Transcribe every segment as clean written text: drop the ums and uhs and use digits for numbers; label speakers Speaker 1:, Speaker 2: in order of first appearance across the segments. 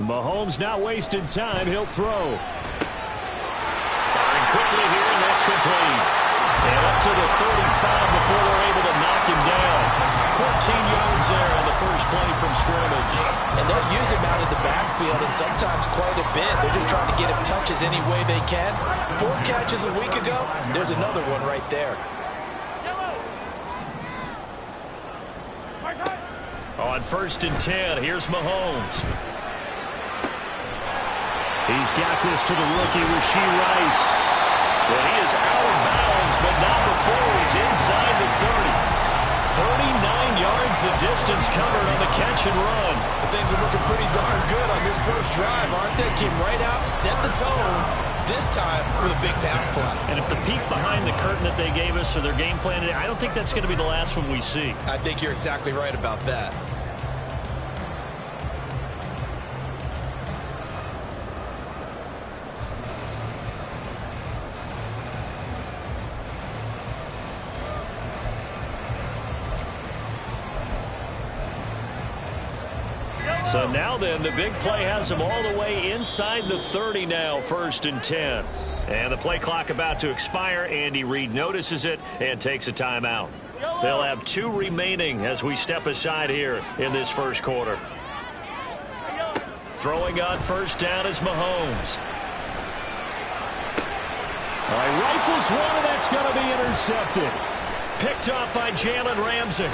Speaker 1: Mahomes not wasting time. He'll throw. Firing quickly here, and that's complete. And up to the 35 before they're able to knock him down. 14 yards there on the first play from scrimmage.
Speaker 2: And they'll use him out in the backfield, and sometimes quite a bit. They're just trying to get him touches any way they can. 4 catches a week ago. There's another one right there.
Speaker 1: On 1st and 10, here's Mahomes. He's got this to the rookie, Rashee Rice. Well, he is out of bounds, but not before he's inside the 30. 39 yards the distance covered on the catch and run.
Speaker 2: Things are looking pretty darn good on this first drive, aren't they? Came right out, set the tone, this time with a big pass play.
Speaker 1: And if the peek behind the curtain that they gave us or their game plan, I don't think that's going to be the last one we see.
Speaker 2: I think you're exactly right about that.
Speaker 1: So now then, the big play has them all the way inside the 30 now, 1st and 10. And the play clock about to expire. Andy Reid notices it and takes a timeout. They'll have 2 remaining as we step aside here in this first quarter. Throwing on 1st down is Mahomes. All right, rifles one, and that's going to be intercepted. Picked up by Jalen Ramsey.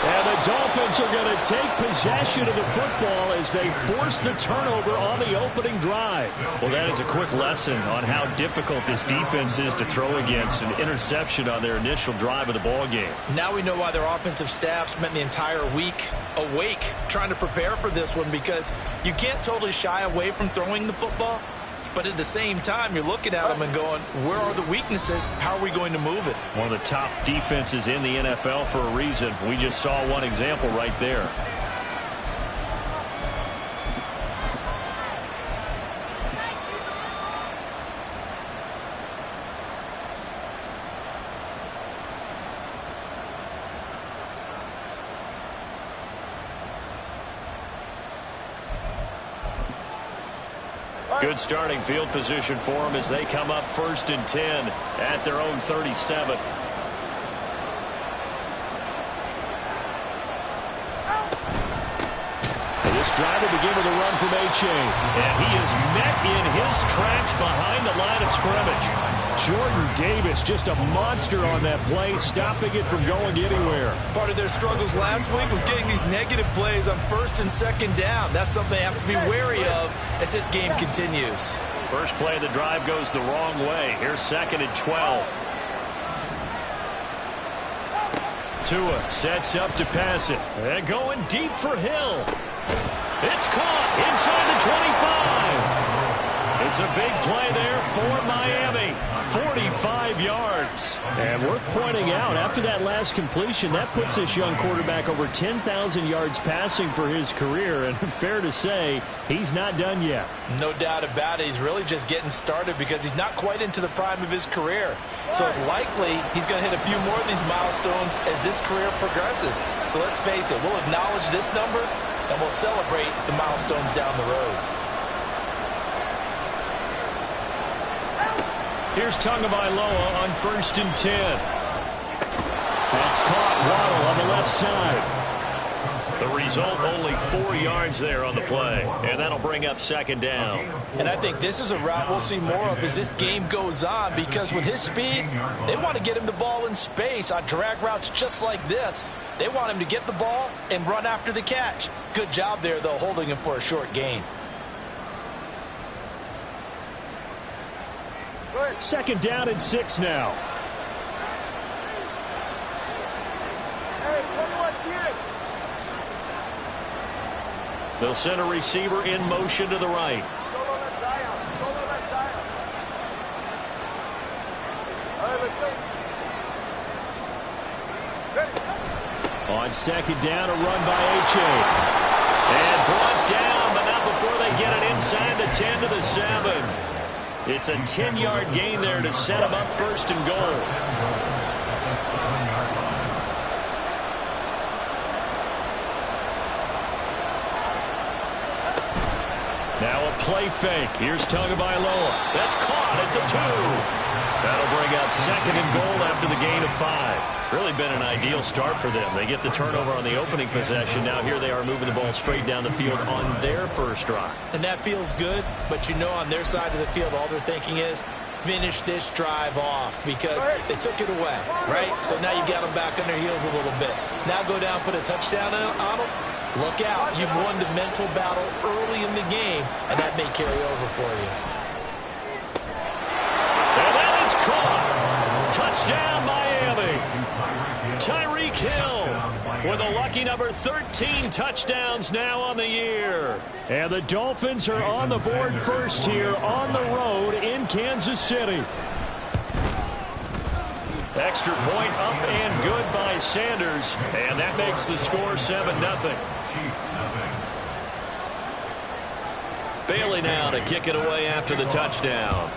Speaker 1: And the Dolphins are going to take possession of the football as they force the turnover on the opening drive. Well, that is a quick lesson on how difficult this defense is to throw against. An interception on their initial drive of the ball game.
Speaker 2: Now we know why their offensive staff spent the entire week awake trying to prepare for this one, because you can't totally shy away from throwing the football. But at the same time, you're looking at them and going, where are the weaknesses? How are we going to move it?
Speaker 1: One of the top defenses in the NFL for a reason. We just saw one example right there. Good starting field position for them as they come up 1st and 10 at their own 37. This drive will begin with a run from H.A. And he is met in his tracks behind the line of scrimmage. Jordan Davis, just a monster on that play, stopping it from going anywhere.
Speaker 2: Part of their struggles last week was getting these negative plays on 1st and 2nd down. That's something they have to be wary of as this game continues.
Speaker 1: First play of the drive goes the wrong way. Here's 2nd and 12. Tua sets up to pass it. And going deep for Hill. It's caught inside the 25. It's a big play there for Miami. 45 yards. And worth pointing out, after that last completion, that puts this young quarterback over 10,000 yards passing for his career. And fair to say, he's not done yet.
Speaker 2: No doubt about it. He's really just getting started because he's not quite into the prime of his career. So it's likely he's going to hit a few more of these milestones as this career progresses. So let's face it, we'll acknowledge this number and we'll celebrate the milestones down the road.
Speaker 1: Here's Tagovailoa on 1st and 10. That's caught. Waddle on the left side. The result, only 4 yards there on the play. And that'll bring up 2nd down.
Speaker 2: And I think this is a route we'll see more of as this game goes on, because with his speed, they want to get him the ball in space on drag routes just like this. They want him to get the ball and run after the catch. Good job there, though, holding him for a short gain.
Speaker 1: 2nd down and 6 now. They'll send a receiver in motion to the right. On 2nd down, a run by H.A. And brought down, but not before they get it inside the 10 to the 7. It's a 10-yard gain there to set them up 1st and goal. Now a play fake. Here's Tagovailoa. That's caught at the 2. That'll bring up 2nd and goal after the gain of 5. Really been an ideal start for them. They get the turnover on the opening possession. Now here they are moving the ball straight down the field on their first drive.
Speaker 2: And that feels good, but you know on their side of the field all they're thinking is finish this drive off because they took it away, right? So now you got them back on their heels a little bit. Now go down, put a touchdown on them. Look out. You've won the mental battle early in the game, and that may carry over for you.
Speaker 1: And that is caught. Touchdown, Miami. Tyreek Hill with a lucky number 13 touchdowns now on the year. And the Dolphins are on the board first here on the road in Kansas City. Extra point up and good by Sanders. And that makes the score 7-0. Bailey now to kick it away after the touchdown.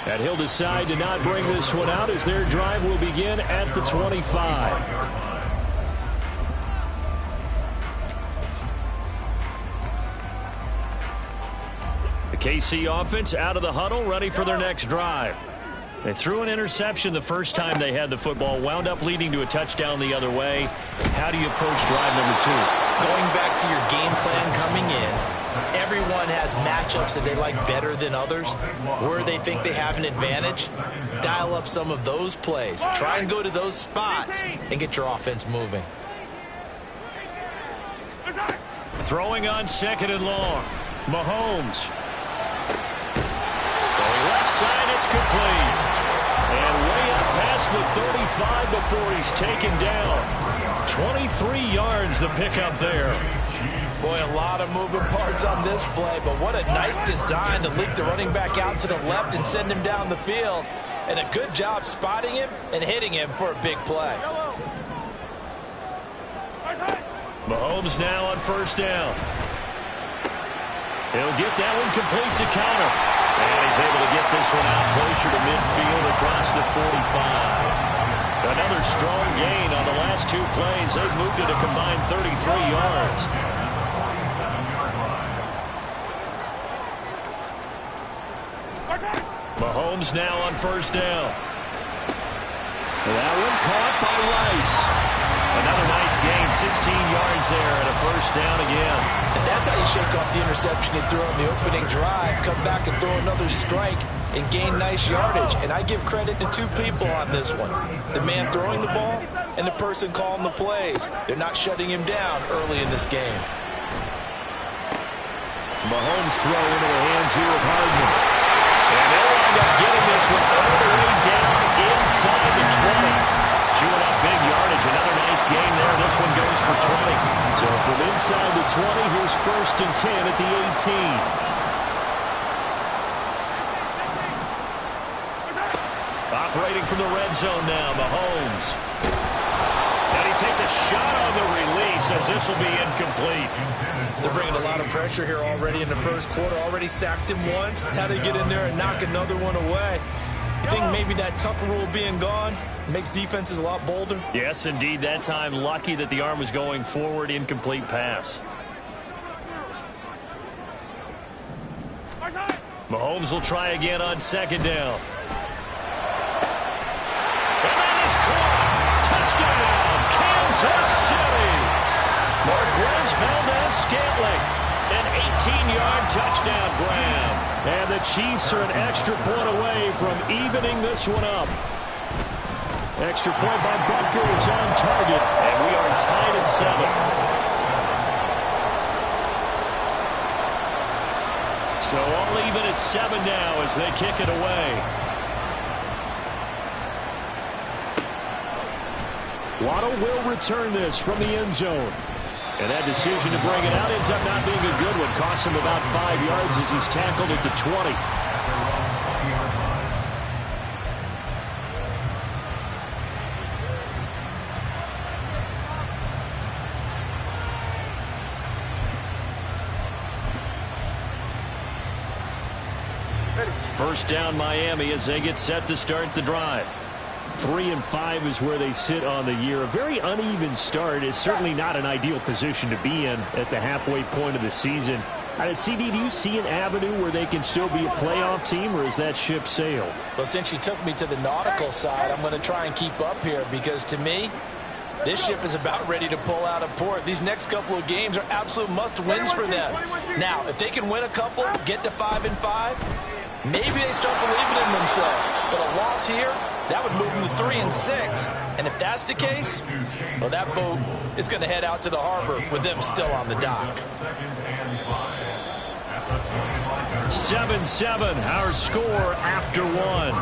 Speaker 1: And he'll decide to not bring this one out as their drive will begin at the 25. The KC offense out of the huddle, ready for their next drive. They threw an interception the first time they had the football, wound up leading to a touchdown the other way. How do you approach drive number 2?
Speaker 2: Going back to your game plan coming in, everyone has matchups that they like better than others. Where they think they have an advantage, dial up some of those plays. Try and go to those spots and get your offense moving.
Speaker 1: Throwing on 2nd and long. Mahomes. Throwing left side, it's complete. And way up past the 35 before he's taken down. 23 yards the pickup there.
Speaker 2: Boy, a lot of moving parts on this play, but what a nice design to leak the running back out to the left and send him down the field. And a good job spotting him and hitting him for a big play.
Speaker 1: Mahomes now on 1st down. He'll get that one complete to counter. And he's able to get this one out closer to midfield across the 45. Another strong gain on the last 2 plays. They've moved it a combined 33 yards. Mahomes now on 1st down. That one caught by Rice. Another nice gain, 16 yards there, and a 1st down again.
Speaker 2: And that's how you shake off the interception he threw on the opening drive, come back and throw another strike and gain nice yardage. And I give credit to 2 people on this one. The man throwing the ball and the person calling the plays. They're not shutting him down early in this game.
Speaker 1: Mahomes throw into the hands here of Hardman. And they'll wind up getting this one all the way down inside the 20. Chewing up big yardage. Another nice gain there. This one goes for 20. So from inside the 20, here's 1st and 10 at the 18. Operating from the red zone now, Mahomes. And he takes a shot on the release as this will be incomplete.
Speaker 2: They're bringing a lot of pressure here already in the first quarter. Already sacked him once. Had to get in there and knock another one away. You think maybe that Tucker rule being gone makes defenses a lot bolder?
Speaker 1: Yes, indeed. That time, lucky that the arm was going forward. Incomplete pass. Mahomes will try again on 2nd down. And that is caught. Touchdown, Kansas City. Marquez Valdez-Scantling. An 18-yard touchdown grab. And the Chiefs are an extra point away from evening this one up. Extra point by Butker is on target. And we are tied at 7. So all even at 7 now as they kick it away. Waddle will return this from the end zone. And that decision to bring it out ends up not being a good one. Costs him about 5 yards as he's tackled at the 20. First down Miami as they get set to start the drive. 3-5 is where they sit on the year. A very uneven start is certainly not an ideal position to be in at the halfway point of the season. CD, do you see an avenue where they can still be a playoff team, or is that ship sailed?
Speaker 2: Well, since you took me to the nautical side, I'm going to try and keep up here, because to me, this ship is about ready to pull out of port. These next couple of games are absolute must-wins for them. Now, if they can win a couple, get to 5-5, maybe they start believing in themselves. But a loss here, that would move them to 3-6. And if that's the case, well, that boat is going to head out to the harbor with them still on the dock.
Speaker 1: 7-7, our score after one.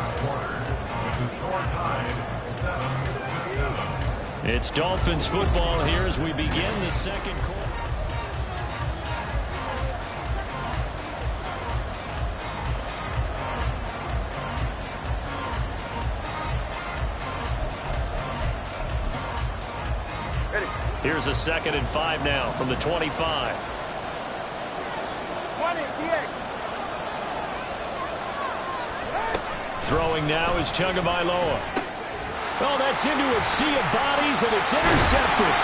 Speaker 1: It's Dolphins football here as we begin the second quarter. Here's a 2nd and 5 now from the 25. Throwing now is Tagovailoa. Oh, that's into a sea of bodies, and it's intercepted.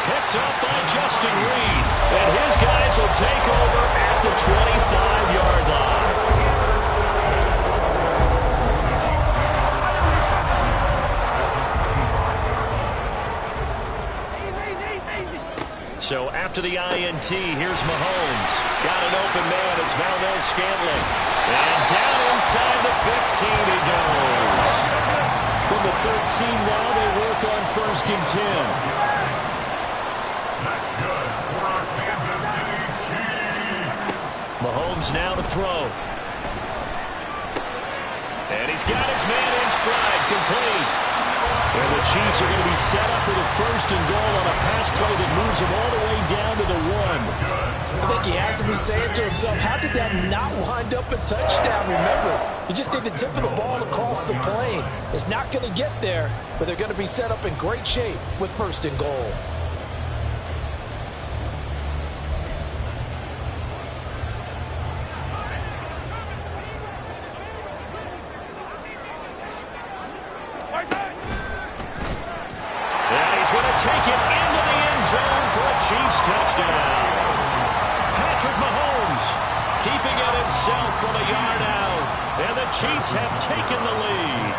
Speaker 1: Picked up by Justin Reed. And his guys will take over at the 25-yard line. So after the INT, here's Mahomes. Got an open man. It's Valdez-Scantling. And down inside the 15 he goes. From the 13 now, they work on 1st and 10.
Speaker 3: That's good for our Kansas City Chiefs.
Speaker 1: Mahomes now to throw. And he's got his man in stride, complete. And the Chiefs are going to be set up with a 1st and goal on a pass play that moves them all the way down to the 1.
Speaker 2: I think he has to be saying to himself, how did that not wind up a touchdown? Remember, you just need the tip of the ball across the plane. It's not going to get there, but they're going to be set up in great shape with 1st and goal.
Speaker 1: Take it into the end zone for a Chiefs touchdown. Patrick Mahomes keeping it himself from a yard out. And the Chiefs have taken the lead.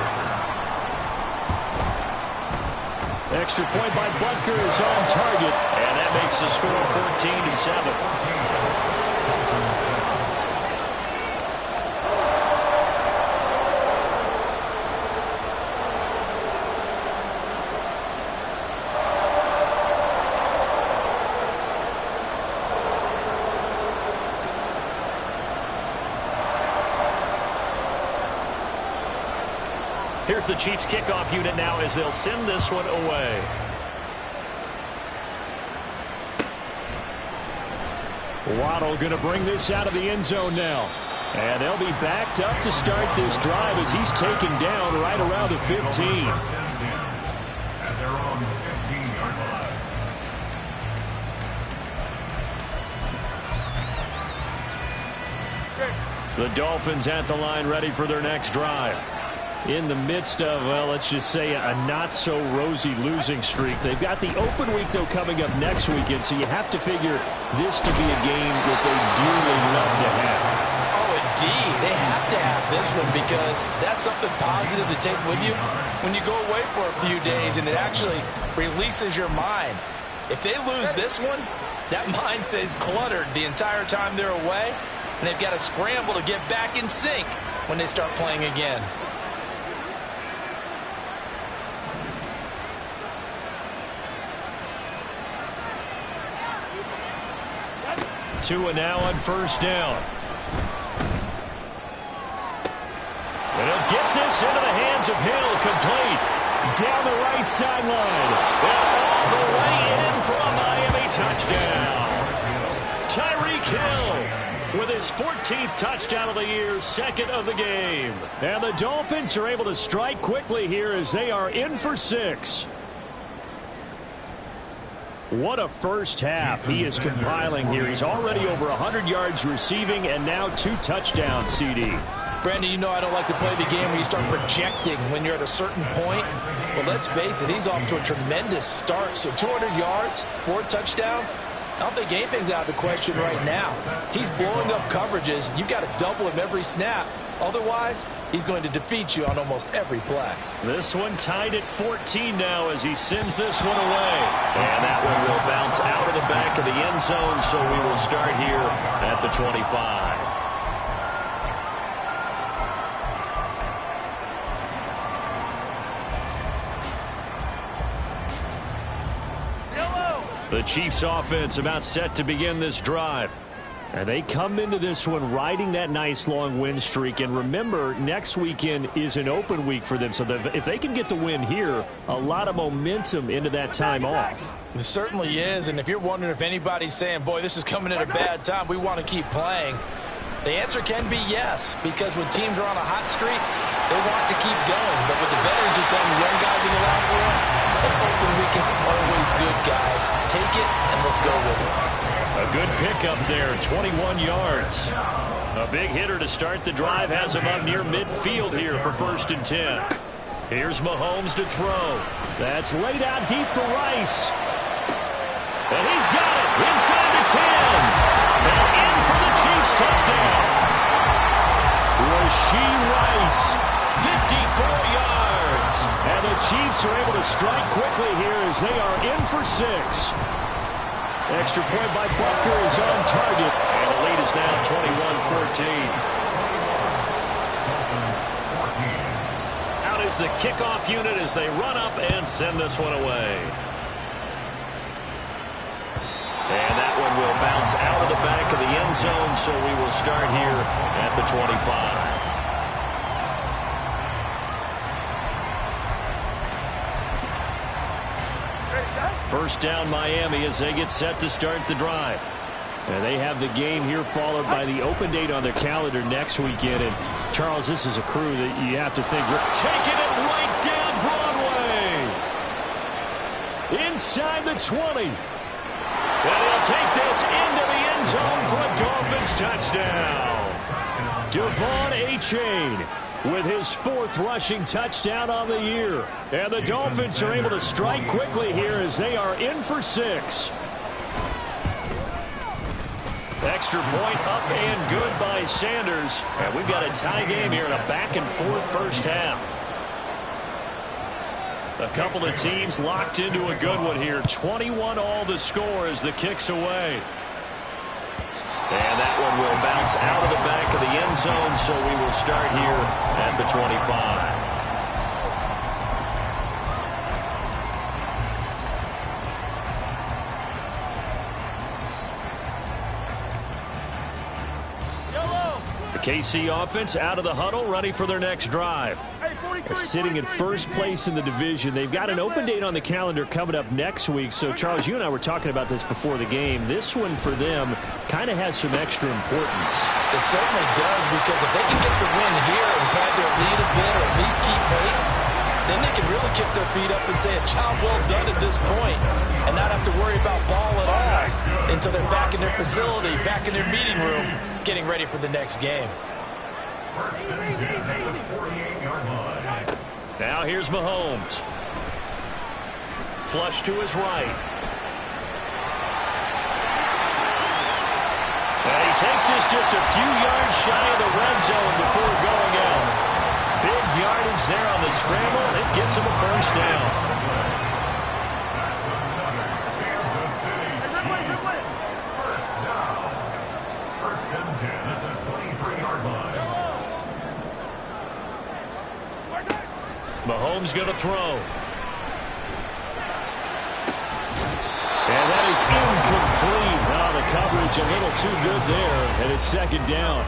Speaker 1: Extra point by Butker is on target. And that makes the score 14-7. Here's the Chiefs kickoff unit now as they'll send this one away. Waddle going to bring this out of the end zone now. And they'll be backed up to start this drive as he's taken down right around the 15.
Speaker 3: And they're on the 15-yard line.
Speaker 1: The Dolphins at the line ready for their next drive. In the midst of, well, let's just say a not-so-rosy losing streak. They've got the open week, though, coming up next weekend, so you have to figure this to be a game that they dearly love to have.
Speaker 2: Oh, indeed. They have to have this one because that's something positive to take with you when you go away for a few days, and it actually releases your mind. If they lose this one, that mind stays cluttered the entire time they're away, and they've got to scramble to get back in sync when they start playing again.
Speaker 1: Tua now on 1st down. And he'll get this into the hands of Hill, complete. Down the right sideline. And all the way in for a Miami touchdown. Tyreek Hill with his 14th touchdown of the year, 2nd of the game. And the Dolphins are able to strike quickly here as they are in for 6. What a first half he is compiling here. He's already over 100 yards receiving and now 2 touchdowns, CD.
Speaker 2: Brandon, you know I don't like to play the game where you start projecting when you're at a certain point. But let's face it, he's off to a tremendous start. So 200 yards, 4 touchdowns. I don't think anything's out of the question right now. He's blowing up coverages. You've got to double him every snap. Otherwise, he's going to defeat you on almost every play.
Speaker 1: This one tied at 14 now as he sends this one away. And that one will bounce out of the back of the end zone, so we will start here at the 25. The Chiefs offense about set to begin this drive. And they come into this one riding that nice long win streak. And remember, next weekend is an open week for them. So if they can get the win here, a lot of momentum into that time off.
Speaker 2: It certainly is. And if you're wondering if anybody's saying, boy, this is coming at a bad time, we want to keep playing, the answer can be yes. Because when teams are on a hot streak, they want to keep going. But with the veterans who tell the young guys in the locker room, an open week is always good, guys. Take it and let's go with it.
Speaker 1: A good pickup there, 21 yards. A big hitter to start the drive has him up near midfield here for 1st and 10. Here's Mahomes to throw. That's laid out deep for Rice. And he's got it inside the 10. And in for the Chiefs touchdown. Rashee Rice, 54 yards. And the Chiefs are able to strike quickly here as they are in for 6. Extra point by Butker is on target. And the lead is now 21-14. Out is the kickoff unit as they run up and send this one away. And that one will bounce out of the back of the end zone, so we will start here at the 25. First down Miami as they get set to start the drive. And they have the game here followed by the open date on their calendar next weekend. And Charles, this is a crew that you have to think taking it right down Broadway. Inside the 20. And he'll take this into the end zone for a Dolphins touchdown. Devon Achane with his 4th rushing touchdown on the year. And the Dolphins are able to strike quickly here as they are in for 6. Extra point up and good by Sanders. And we've got a tie game here in a back-and-forth first half. A couple of teams locked into a good one here. 21 all the score as the kick's away. And that one will bounce out of the back of the end zone, so we will start here at the 25. The KC offense out of the huddle, ready for their next drive. Sitting in first place in the division. They've got an open date on the calendar coming up next week. So, Charles, you and I were talking about this before the game. This one for them kind of has some extra importance.
Speaker 2: It certainly does, because if they can get the win here and pad their lead a bit or at least keep pace, then they can really kick their feet up and say a job well done at this point and not have to worry about ball at all until they're back in their facility, back in their meeting room, getting ready for the next game.
Speaker 1: Now here's Mahomes. Flush to his right. And he takes this just a few yards shy of the red zone before going out. Big yardage there on the scramble. It gets him a first down. Mahomes going to throw. And that is incomplete. Oh, the coverage a little too good there, and it's 2nd down.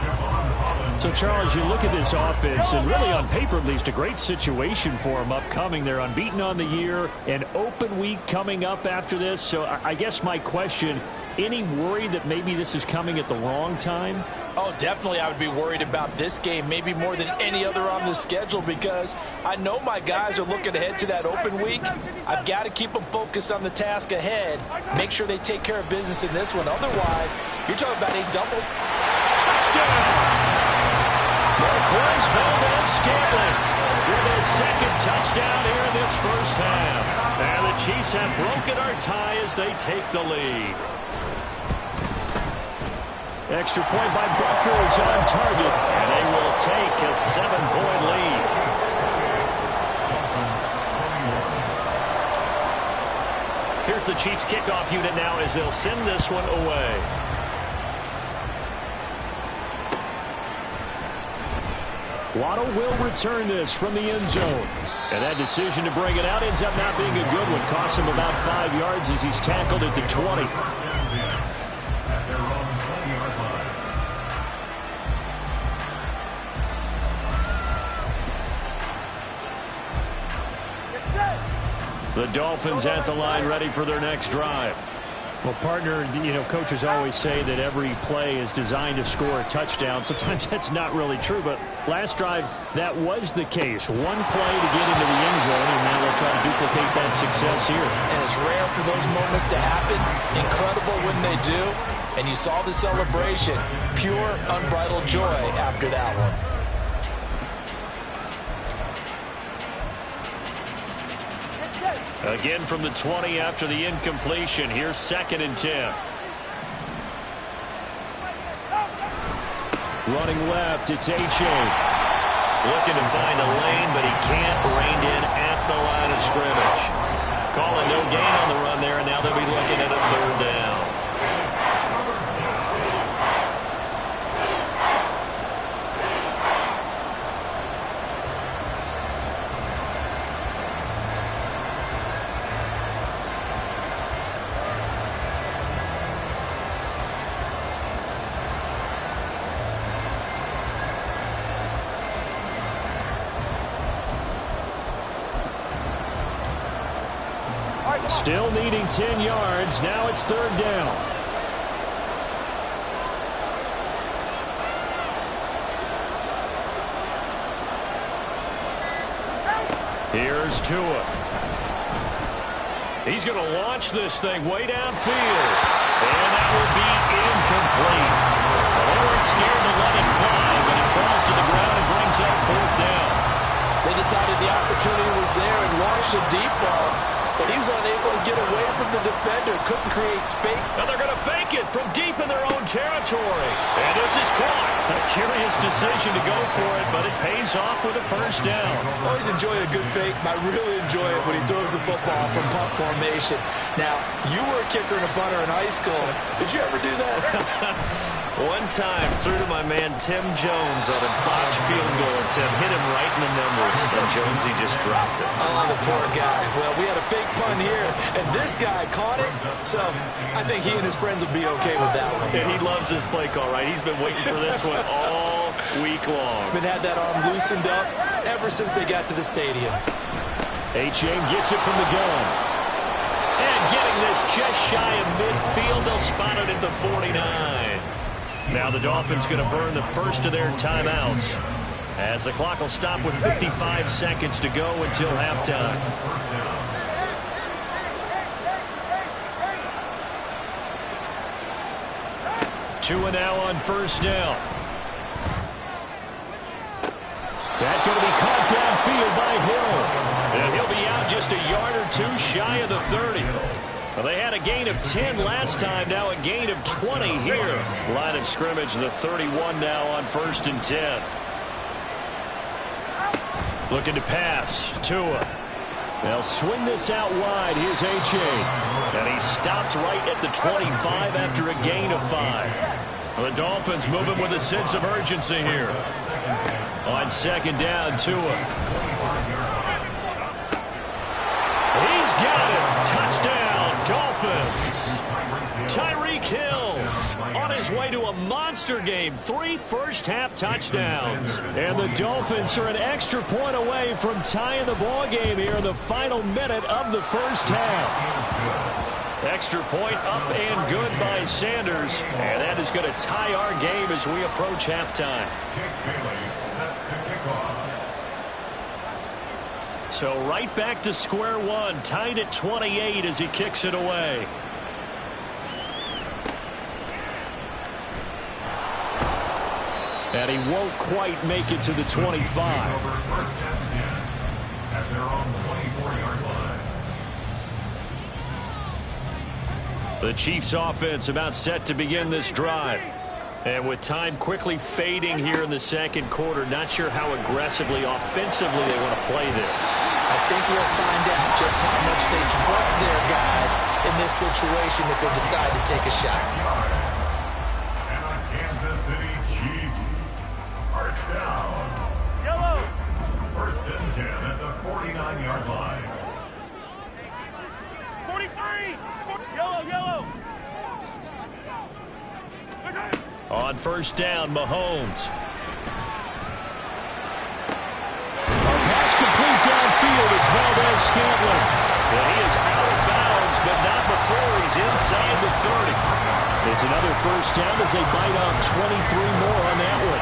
Speaker 1: So, Charles, you look at this offense, and really on paper, at least, a great situation for them upcoming. They're unbeaten on the year, an open week coming up after this. So I guess my question, any worry that maybe this is coming at the wrong time?
Speaker 2: Oh, definitely I would be worried about this game, maybe more than any other on the schedule, because I know my guys are looking ahead to that open week. I've got to keep them focused on the task ahead, make sure they take care of business in this one. Otherwise, you're talking about a double touchdown.
Speaker 1: plays Valdez-Scantling with his second touchdown here in this first half. And the Chiefs have broken our tie as they take the lead. Extra point by Butker is on target, and they will take a 7-point lead. Here's the Chiefs kickoff unit now as they'll send this one away. Waddle will return this from the end zone. And that decision to bring it out ends up not being a good one. Costs him about 5 yards as he's tackled at the 20. The Dolphins at the line ready for their next drive.
Speaker 4: Well, partner, coaches always say that every play is designed to score a touchdown. Sometimes that's not really true, but last drive, that was the case. One play to get into the end zone, and now they'll try to duplicate that success here.
Speaker 2: And it's rare for those moments to happen. Incredible when they do. And you saw the celebration. Pure, unbridled joy after that one.
Speaker 1: Again from the 20 after the incompletion. Here's 2nd and 10. Running left, it's H.A. Looking to find a lane, but he can't. Reined in at the line of scrimmage. Calling no gain on the run there, and now they'll be looking at a 3rd down.
Speaker 4: Still needing 10 yards. Now it's 3rd down.
Speaker 1: Here's Tua. He's going to launch this thing way downfield. And that will be incomplete. Well, they weren't scared to let it fly, but it falls to the ground and brings up 4th down.
Speaker 2: They decided the opportunity was there and launched a deep ball. But he was unable to get away from the defender. Couldn't create space.
Speaker 1: And they're going to fake it from deep in their own territory. And this is caught. A curious decision to go for it, but it pays off with a 1st down.
Speaker 2: Always enjoy a good fake. I really enjoy it when he throws the football from punt formation. Now, you were a kicker and a punter in high school. Did you ever do that?
Speaker 1: One time, threw to my man Tim Jones on a botched field goal attempt. Hit him right in the numbers. And Jonesy just dropped it.
Speaker 2: Oh, the poor guy. Well, we had a fake punt here, and this guy caught it. So I think he and his friends will be okay with that one.
Speaker 1: And he loves his play call, right? He's been waiting for this one all week long.
Speaker 2: Been had that arm loosened up ever since they got to the stadium.
Speaker 4: H.A. gets it from the gun.
Speaker 1: And getting this just shy of midfield, they'll spot it at the 49. Now the Dolphins going to burn the first of their timeouts as the clock will stop with 55 seconds to go until halftime. Tua now on 1st down.
Speaker 4: That's going to be caught downfield by Hill.
Speaker 1: And he'll be out just a yard or 2 shy of the 30. Well, they had a gain of 10 last time, now a gain of 20 here. Line of scrimmage, the 31 now on 1st and 10. Looking to pass. Tua.
Speaker 4: They'll swing this out wide. Here's H.A.
Speaker 1: And he stopped right at the 25 after a gain of 5. Well, the Dolphins moving with a sense of urgency here. On 2nd down, Tua. He's got it. Touchdown, Dolphins. Tyreek Hill on his way to a monster game. 3 first-half touchdowns.
Speaker 4: And the Dolphins are an extra point away from tying the ball game here in the final minute of the first half.
Speaker 1: Extra point up and good by Sanders. And that is going to tie our game as we approach halftime. So right back to square one, tied at 28 as he kicks it away.
Speaker 4: And he won't quite make it to the 25.
Speaker 3: First and 10 at their own 24-yard line.
Speaker 1: The Chiefs offense about set to begin this drive. And with time quickly fading here in the second quarter, not sure how aggressively, offensively they want to play this.
Speaker 2: I think we'll find out just how much they trust their guys in this situation if they decide to take a shot.
Speaker 3: And the Kansas City Chiefs. First down.
Speaker 5: Yellow.
Speaker 3: First and 10 at the 49-yard line.
Speaker 5: 43. Yellow, yellow.
Speaker 1: On first down, Mahomes.
Speaker 4: Pass complete downfield. It's Valdez-Scantling.
Speaker 1: And he is out of bounds, but not before he's inside the 30.
Speaker 4: It's another first down as they bite off 23 more on that one.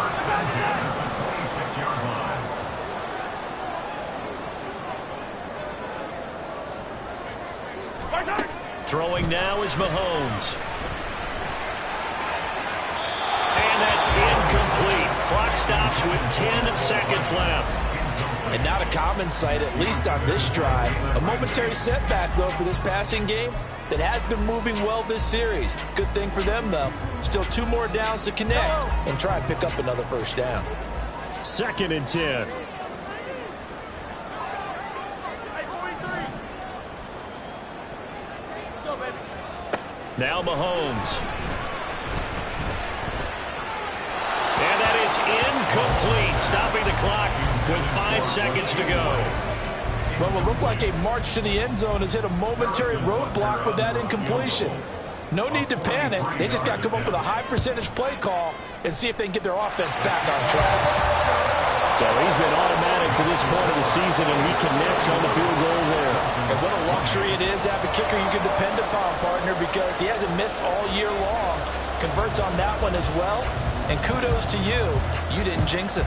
Speaker 3: First and 10 at the 26-yard line.
Speaker 1: Throwing now is Mahomes. And that's incomplete. Clock stops with 10 seconds left.
Speaker 2: And not a common sight, at least on this drive. A momentary setback, though, for this passing game that has been moving well this series. Good thing for them, though. Still 2 more downs to connect and try and pick up another first down.
Speaker 4: Second and 10.
Speaker 1: Now Mahomes. And that is incomplete, stopping the clock with 5 seconds to go.
Speaker 2: What will look like a march to the end zone has hit a momentary roadblock with that incompletion. No need to panic. They just got to come up with a high percentage play call and see if they can get their offense back on track.
Speaker 4: So he's been automatic to this point of the season, and he connects on the field goal there.
Speaker 2: And what a luxury it is to have a kicker you can depend upon, partner, because he hasn't missed all year long. Converts on that one as well. And kudos to you. You didn't jinx it.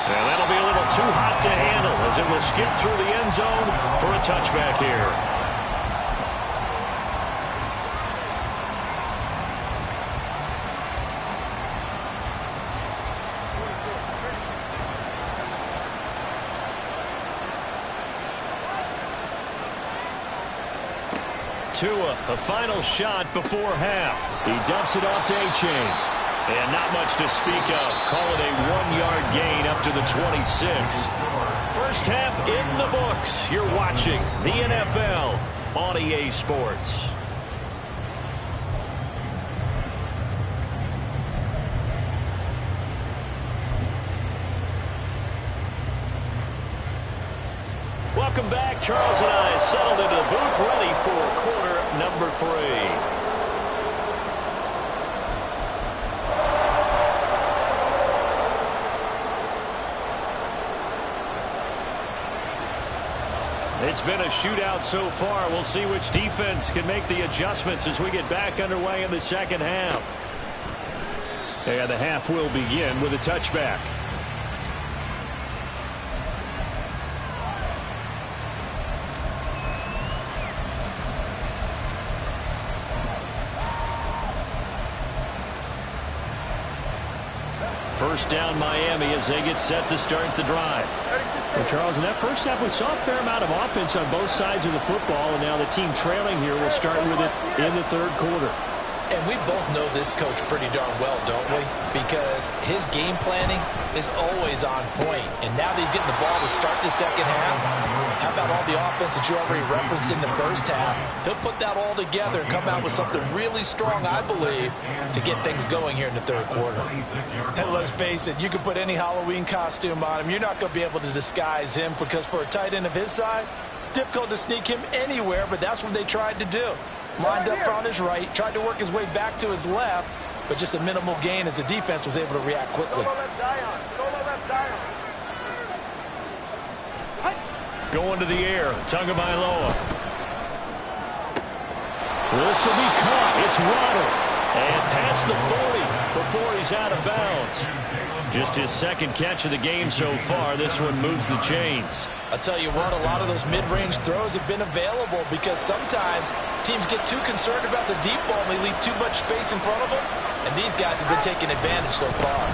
Speaker 1: And that'll be a little too hot to handle as it will skip through the end zone for a touchback here. Tua, a final shot before half.
Speaker 4: He dumps it off to A-Chain.
Speaker 1: And not much to speak of. Call it a 1-yard gain up to the 26. First half in the books. You're watching the NFL on EA Sports. Welcome back. Charles and I settled into the booth, ready for quarter number 3. It's been a shootout so far. We'll see which defense can make the adjustments as we get back underway in the second half.
Speaker 4: And the half will begin with a touchback.
Speaker 1: First down Miami as they get set to start the drive.
Speaker 4: Well, Charles, in that first half, we saw a fair amount of offense on both sides of the football, and now the team trailing here will start with it in the third quarter.
Speaker 2: And we both know this coach pretty darn well, don't we? Because his game planning is always on point. And now that he's getting the ball to start the second half, how about all the offense that you already referenced in the first half? He'll put that all together and come out with something really strong, I believe, to get things going here in the third quarter. And let's face it, you can put any Halloween costume on him. You're not going to be able to disguise him because for a tight end of his size, difficult to sneak him anywhere, but that's what they tried to do. Lined up on his right, tried to work his way back to his left, but just a minimal gain as the defense was able to react quickly.
Speaker 1: Going to the air, Tagovailoa. This will be caught. It's Waddle. And past the 40. before he's out of bounds. Just his second catch of the game so far. This one moves the chains.
Speaker 2: I'll tell you what, a lot of those mid-range throws have been available because sometimes teams get too concerned about the deep ball and they leave too much space in front of them. And these guys have been taking advantage so far.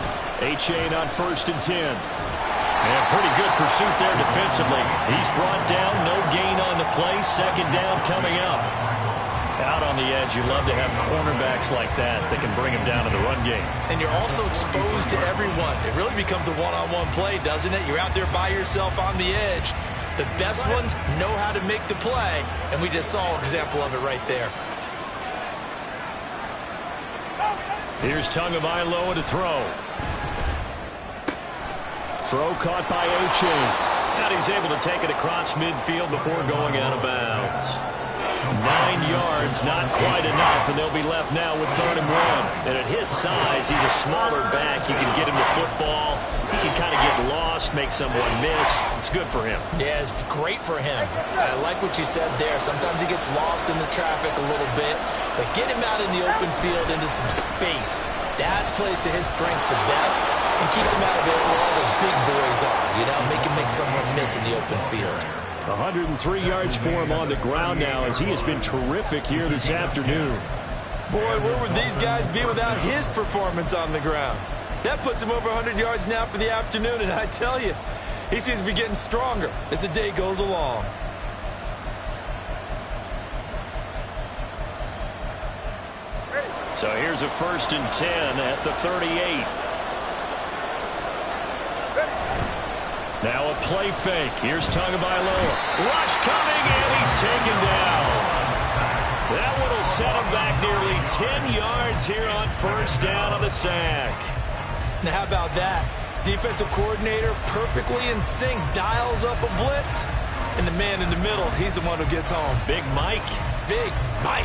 Speaker 4: A-Chain on 1st and 10.
Speaker 1: And pretty good pursuit there defensively. He's brought down, no gain on the play. Second down coming up. Out on the edge, you love to have cornerbacks like that can bring him down to the run game.
Speaker 2: And you're also exposed to everyone. It really becomes a one-on-one play, doesn't it? You're out there by yourself on the edge. The best ones know how to make the play, and we just saw an example of it right there.
Speaker 1: Here's Tagovailoa to throw.
Speaker 4: Throw caught by A-Chain.
Speaker 1: And he's able to take it across midfield before going out of bounds. 9 yards, not quite enough, and they'll be left now with 3rd and 1. And at his size, he's a smaller back. You can get him the football. He can kind of get lost, make someone miss. It's good for him.
Speaker 2: Yeah, it's great for him. I like what you said there. Sometimes he gets lost in the traffic a little bit, but get him out in the open field into some space. That plays to his strengths the best and keeps him out of it where all the big boys are. You know, make him make someone miss in the open field.
Speaker 4: 103 yards for him on the ground now as he has been terrific here this afternoon.
Speaker 2: Boy, where would these guys be without his performance on the ground? That puts him over 100 yards now for the afternoon, and I tell you, he seems to be getting stronger as the day goes along.
Speaker 1: So here's a 1st and 10 at the 38. Now a play fake. Here's Tagovailoa. Rush coming, and he's taken down. That one will set him back nearly 10 yards here on 1st down on the sack.
Speaker 2: Now, how about that? Defensive coordinator perfectly in sync, dials up a blitz, and the man in the middle, he's the one who gets home.
Speaker 1: Big Mike.
Speaker 2: Big Mike.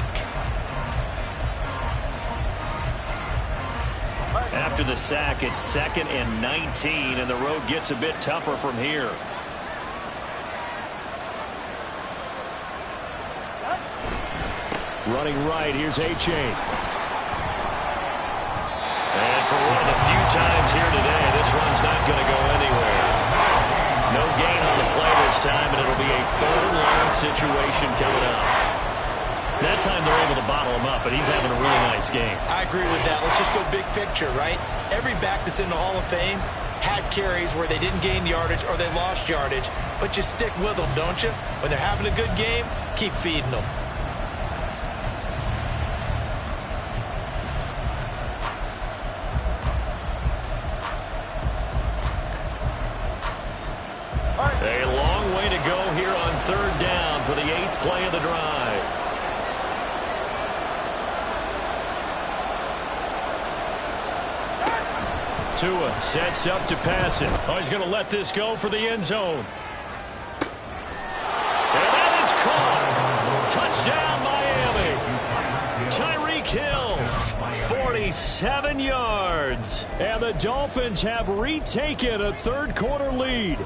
Speaker 1: After the sack, it's 2nd and 19, and the road gets a bit tougher from here.
Speaker 4: Running right, here's A-Chain.
Speaker 1: And for one of the few times here today, this run's not going to go anywhere. No gain on the play this time, and it'll be a 3rd and long situation coming up. That time they're able to bottle him up, but he's having a really nice game.
Speaker 2: I agree with that. Let's just go big picture, right? Every back that's in the Hall of Fame had carries where they didn't gain yardage or they lost yardage, but you stick with them, don't you? When they're having a good game, keep feeding them.
Speaker 1: A long way to go here on 3rd down for the 8th play of the drive. Tua sets up to pass it. Oh, he's going to let this go for the end zone. And that is caught. Touchdown, Miami. Tyreek Hill, 47 yards.
Speaker 4: And the Dolphins have retaken a 3rd quarter lead.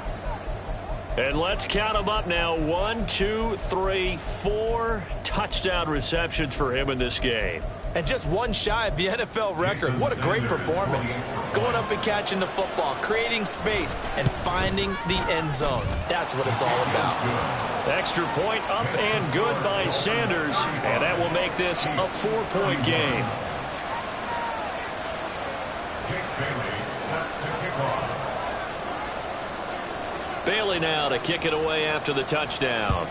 Speaker 1: And let's count them up now. 1, 2, 3, 4 touchdown receptions for him in this game.
Speaker 2: And just one shy of the NFL record. What a great performance. Going up and catching the football, creating space, and finding the end zone. That's what it's all about.
Speaker 1: Extra point up and good by Sanders. And that will make this a 4-point game. Bailey now to kick it away after the touchdown.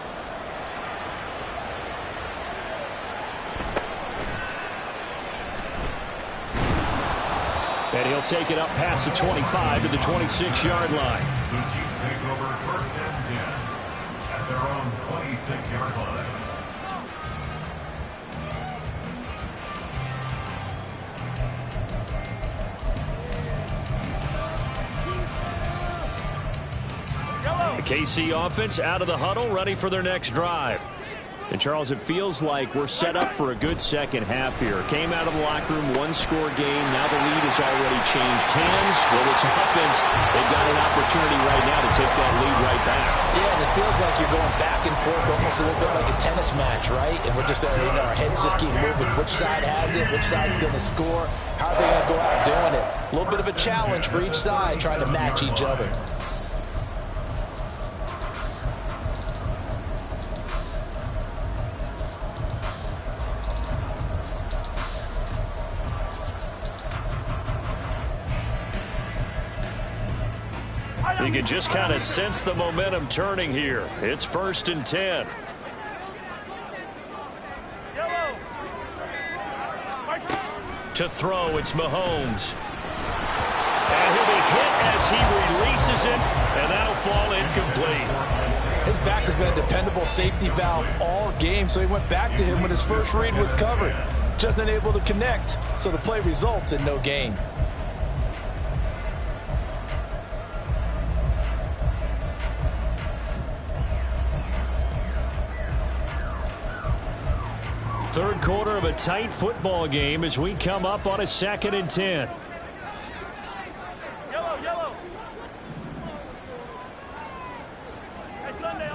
Speaker 4: And he'll take it up past the 25 to the 26-yard line.
Speaker 3: The Chiefs take over 1st and 10 at their own 26-yard line.
Speaker 4: The KC offense out of the huddle, ready for their next drive. And, Charles, it feels like we're set up for a good second half here. Came out of the locker room, one-score game. Now the lead has already changed hands. Well, this offense, they've got an opportunity right now to take that lead right back.
Speaker 2: Yeah, and it feels like you're going back and forth, almost a little bit like a tennis match, right? And we're just, our heads just keep moving. Which side has it? Which side's going to score? How are they going to go out doing it? A little bit of a challenge for each side, trying to match each other.
Speaker 1: You can just kind of sense the momentum turning here. It's 1st and 10. To throw, it's Mahomes. And he'll be hit as he releases it, and that'll fall incomplete.
Speaker 2: His back has been a dependable safety valve all game, so he went back to him when his first read was covered. Just unable to connect, so the play results in no gain.
Speaker 1: Third quarter of a tight football game as we come up on a 2nd and 10.
Speaker 5: Yellow. Hey, Sunday.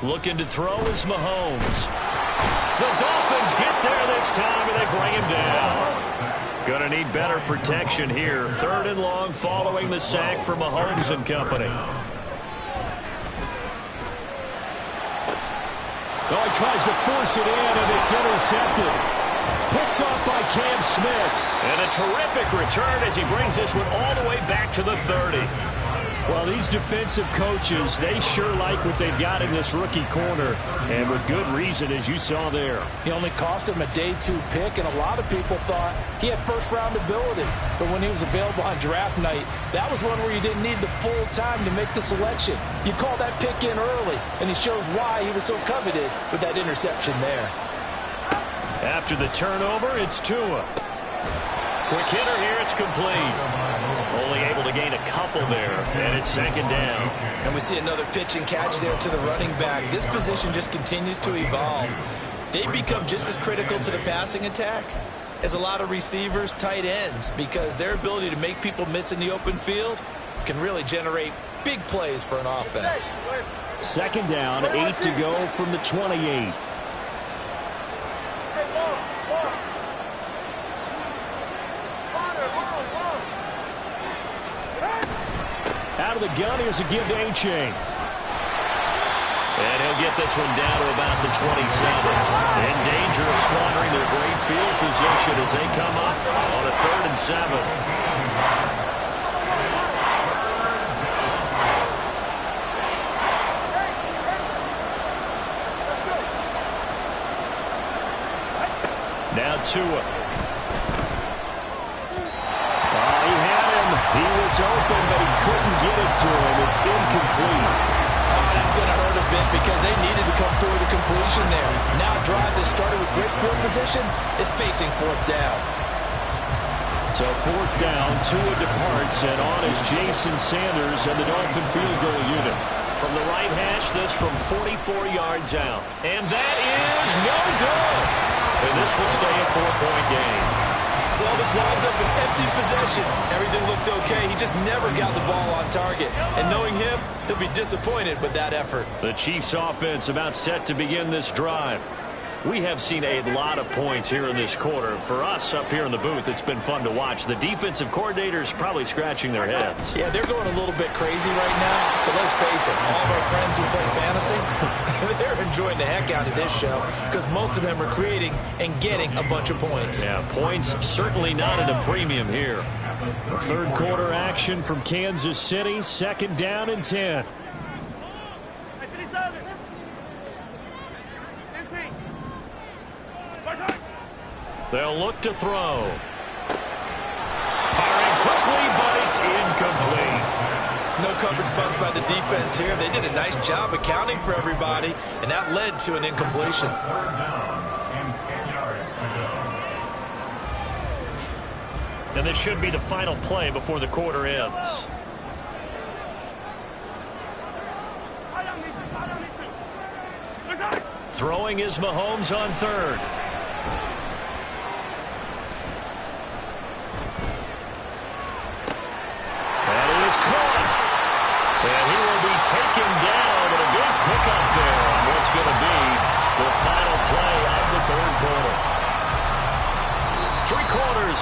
Speaker 1: Looking to throw is Mahomes. The Dolphins get there this time, and they bring him down. Going to need better protection here. 3rd and long following the sack for Mahomes and company.
Speaker 4: Oh, he tries to force it in, and it's intercepted. Picked off by Cam Smith.
Speaker 1: And a terrific return as he brings this one all the way back to the 30.
Speaker 4: Well, these defensive coaches, they sure like what they've got in this rookie corner, and with good reason, as you saw there.
Speaker 2: He only cost him a day 2 pick, and a lot of people thought he had first-round ability. But when he was available on draft night, that was one where you didn't need the full time to make the selection. You call that pick in early, and he shows why he was so coveted with that interception there.
Speaker 1: After the turnover, it's Tua. Quick hitter here, it's complete. Only able to gain a couple there, and it's 2nd down.
Speaker 2: And we see another pitch and catch there to the running back. This position just continues to evolve. They become just as critical to the passing attack as a lot of receivers, tight ends, because their ability to make people miss in the open field can really generate big plays for an offense.
Speaker 4: 2nd down, 8 to go from the 28. Out of the gun, here's a give to A-Chain.
Speaker 1: And he'll get this one down to about the 27. In danger of squandering their great field position as they come up on a 3rd and 7. Now Tua.
Speaker 4: He was open, but he couldn't get it to him. It's incomplete.
Speaker 2: Oh, that's going to hurt a bit because they needed to come through the completion there. Now a drive that started with great field position is facing 4th down.
Speaker 4: So 4th down, Tua departs, and on is Jason Sanders and the Dolphin field goal unit.
Speaker 1: From the right hash, this from 44 yards out. And that is no good. And this will stay a 4-point game.
Speaker 2: Well, this winds up an empty possession. Everything looked okay. He just never got the ball on target. And knowing him, he'll be disappointed with that effort.
Speaker 1: The Chiefs offense about set to begin this drive. We have seen a lot of points here in this quarter. For us up here in the booth, it's been fun to watch. The defensive coordinators probably scratching their heads.
Speaker 2: Yeah, they're going a little bit crazy right now. But let's face it, all of our friends who play fantasy, they're enjoying the heck out of this show because most of them are creating and getting a bunch of points.
Speaker 1: Yeah, points certainly not at a premium here.
Speaker 4: The 3rd quarter action from Kansas City, 2nd down and 10.
Speaker 1: They'll look to throw. Firing quickly, but it's incomplete.
Speaker 2: No coverage bust by the defense here. They did a nice job accounting for everybody, and that led to an incompletion.
Speaker 3: 3rd down and 10 yards to go.
Speaker 1: And this should be the final play before the quarter ends. Throwing is Mahomes on 3rd. That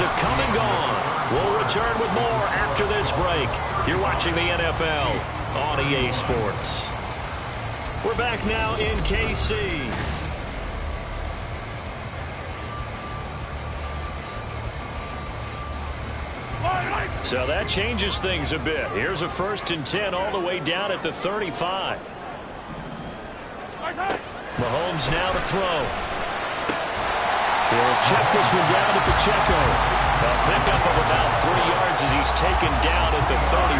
Speaker 1: have come and gone. We'll return with more after this break. You're watching the NFL on EA Sports. We're back now in KC. So that changes things a bit. Here's a 1st and 10 all the way down at the 35. Mahomes now to throw. He'll check this one down to Pacheco. A pickup of about 3 yards as he's taken down at the 31.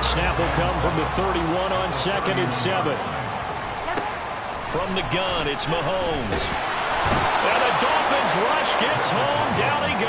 Speaker 1: Snap will come from the 31 on 2nd and 7. From the gun, it's Mahomes. And the Dolphins rush gets home. Down he goes.